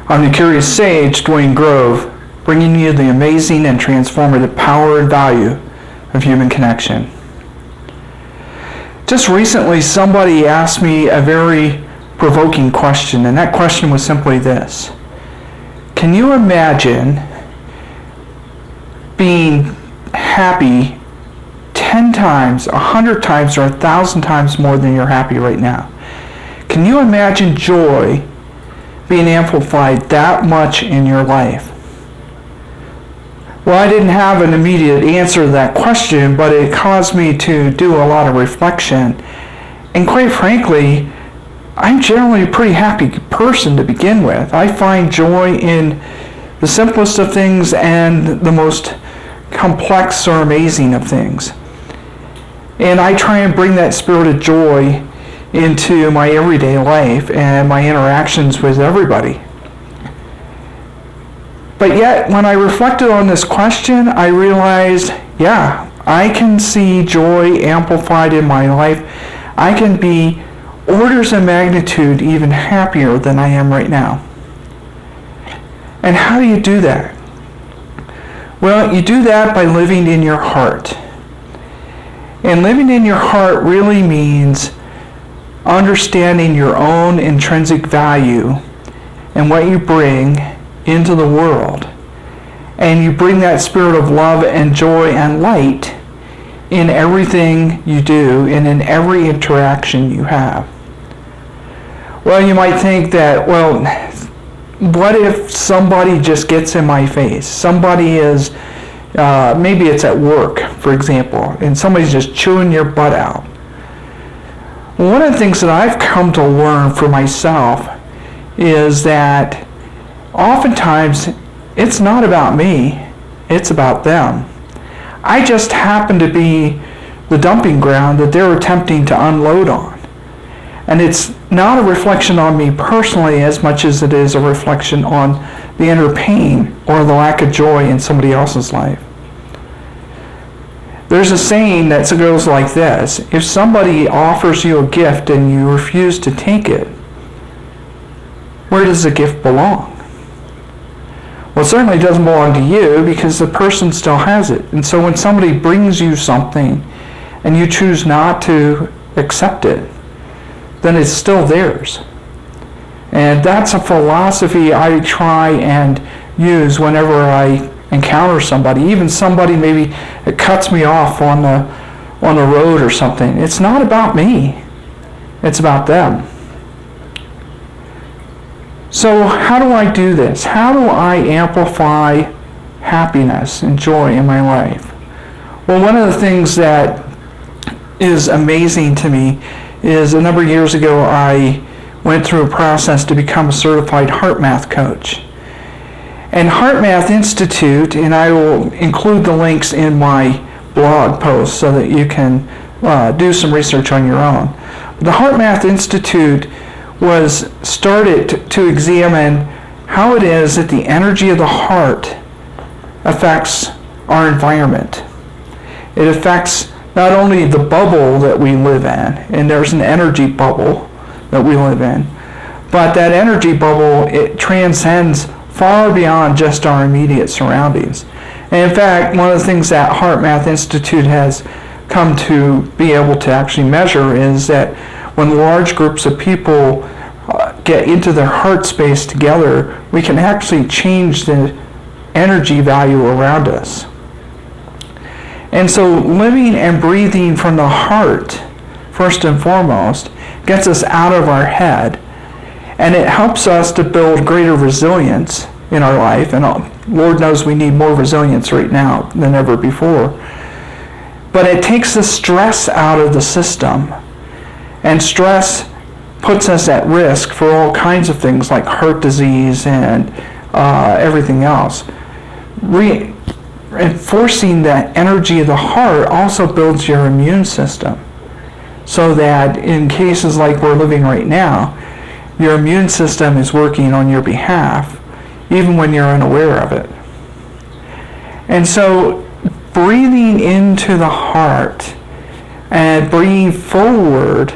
I'm the Curious Sage, Dwayne Grove, bringing you the amazing and transformative power and value of human connection. Just recently, somebody asked me a very provoking question, and that question was simply this. Can you imagine being happy 10 times, 100 times, or 1,000 times more than you're happy right now? Can you imagine joy being amplified that much in your life? Well, I didn't have an immediate answer to that question, but it caused me to do a lot of reflection. And quite frankly, I'm generally a pretty happy person to begin with. I find joy in the simplest of things and the most complex or amazing of things. And I try and bring that spirit of joy into my everyday life and my interactions with everybody. But yet, when I reflected on this question, I realized, yeah, I can see joy amplified in my life. I can be orders of magnitude even happier than I am right now. And how do you do that? Well, you do that by living in your heart. And living in your heart really means understanding your own intrinsic value and what you bring into the world. And you bring that spirit of love and joy and light in everything you do and in every interaction you have. Well, you might think that, well, what if somebody just gets in my face? Somebody is, maybe it's at work, for example, and somebody's just chewing your butt out. One of the things that I've come to learn for myself is that oftentimes it's not about me, it's about them. I just happen to be the dumping ground that they're attempting to unload on. And it's not a reflection on me personally as much as it is a reflection on the inner pain or the lack of joy in somebody else's life. There's a saying that goes like this: if somebody offers you a gift and you refuse to take it, where does the gift belong? Well, it certainly doesn't belong to you because the person still has it. And so when somebody brings you something and you choose not to accept it, then it's still theirs. And that's a philosophy I try and use whenever I encounter somebody, even somebody maybe that cuts me off on the road or something. It's not about me, it's about them. So how do I do this? How do I amplify happiness and joy in my life? Well, one of the things that is amazing to me is a number of years ago I went through a process to become a certified heart math coach. And Heart Math Institute, and I will include the links in my blog post so that you can do some research on your own. The Heart Math Institute was started to examine how it is that the energy of the heart affects our environment. It affects not only the bubble that we live in, and there's an energy bubble that we live in, but that energy bubble, it transcends far beyond just our immediate surroundings. And in fact, one of the things that Heart Math Institute has come to be able to actually measure is that when large groups of people get into their heart space together, we can actually change the energy value around us. And so living and breathing from the heart, first and foremost, gets us out of our head, and it helps us to build greater resilience in our life. And Lord knows we need more resilience right now than ever before. But it takes the stress out of the system. And stress puts us at risk for all kinds of things like heart disease and everything else. Enforcing that energy of the heart also builds your immune system, so that in cases like we're living right now, your immune system is working on your behalf, even when you're unaware of it. And so breathing into the heart and bringing forward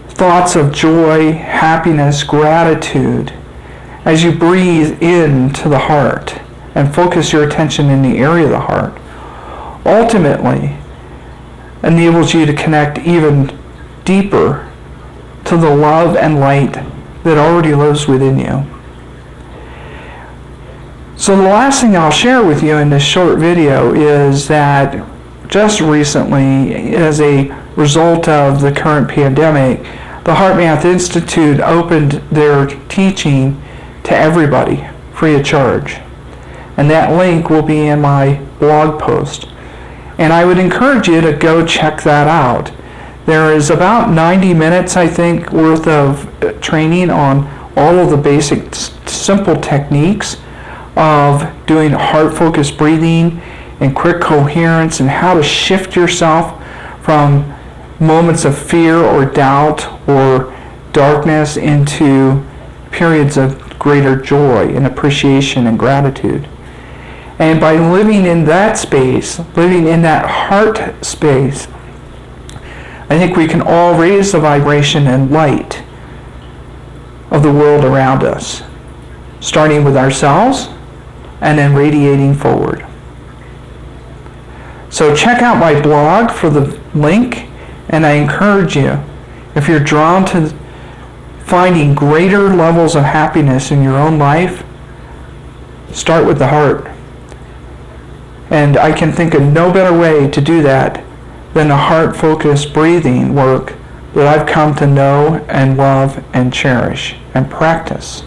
thoughts of joy, happiness, gratitude as you breathe into the heart and focus your attention in the area of the heart, ultimately enables you to connect even deeper to the love and light that already lives within you. So the last thing I'll share with you in this short video is that just recently, as a result of the current pandemic, the HeartMath Institute opened their teaching to everybody, free of charge. And that link will be in my blog post. And I would encourage you to go check that out. There is about 90 minutes, I think, worth of training on all of the basic, simple techniques of doing heart-focused breathing and quick coherence, and how to shift yourself from moments of fear or doubt or darkness into periods of greater joy and appreciation and gratitude. And by living in that space, living in that heart space, I think we can all raise the vibration and light of the world around us, starting with ourselves and then radiating forward. So check out my blog for the link, and I encourage you, if you're drawn to finding greater levels of happiness in your own life, start with the heart. And I can think of no better way to do that than the heart-focused breathing work that I've come to know and love and cherish and practice.